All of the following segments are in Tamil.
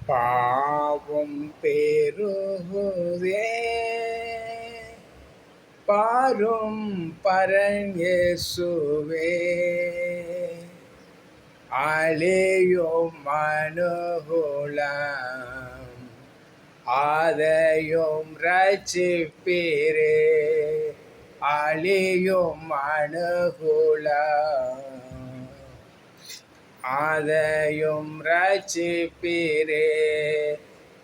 பாவம் பெருகுதே பாரும் பரன் இயேசுவே, அழியும் மனுகுலம் அதையும் ரட்சிப்பீரே. அழியும் மனுகுலம் அதையும் ரட்சிப்பீரே.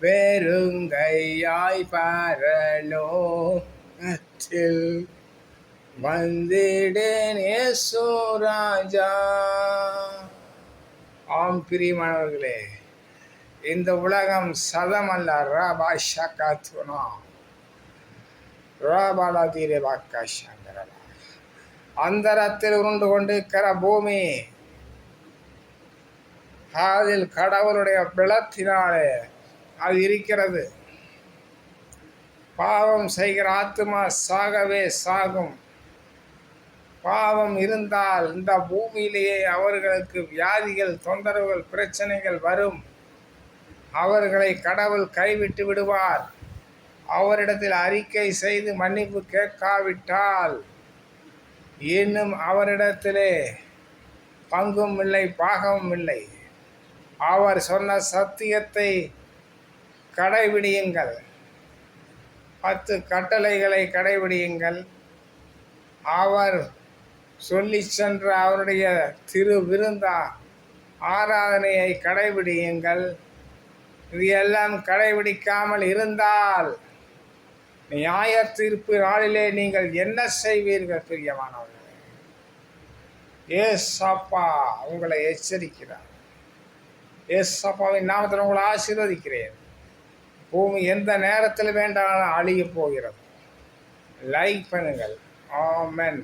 வெறுங்கையாய் பரலோகத்தில் வந்திடேன் இயேசு ராஜா. ஆம் பிரியமானவர்களே, இந்த உலகம் சதமல்ல. ராபா ஷகாத்துனா ராபாலா தீரே வாக்கா சங்கரலா. அந்தரத்தில் உருண்டு கொண்டிருக்கிற பூமி அதில் கடவுளுடைய பலத்தினாலே அது இருக்கிறது. பாவம் செய்கிற ஆத்மா சாகவே சாகும். பாவம் இருந்தால் இந்த பூமியிலேயே அவர்களுக்கு வியாதிகள், தொந்தரவுகள், பிரச்சனைகள் வரும். அவர்களை கடவுள் கைவிட்டு விடுவார். அவரிடத்தில் அறிக்கை செய்து மன்னிப்பு கேட்காவிட்டால் இன்னும் அவரிடத்திலே பங்கும் இல்லை, பாகமும் இல்லை. அவர் சொன்ன சத்தியத்தை கடைபிடியுங்கள். 10 கட்டளைகளை கடைபிடியுங்கள். அவர் சொல்லி சென்ற அவருடைய திரு விருந்தா ஆராதனையை கடைபிடியுங்கள். இது எல்லாம் கடைபிடிக்காமல் இருந்தால் நியாய தீர்ப்பு நாளிலே நீங்கள் என்ன செய்வீர்கள்? பிரியமானவர்களே, ஏசப்பா உங்களை எச்சரிக்கிறார். ஏசப்பாவின் நாமத்தில் உங்களை ஆசீர்வதிக்கிறேன். பூமி எந்த நேரத்தில் வேண்டாலும் அழிய போகிறது. லைக் பண்ணுங்கள். ஆமென்.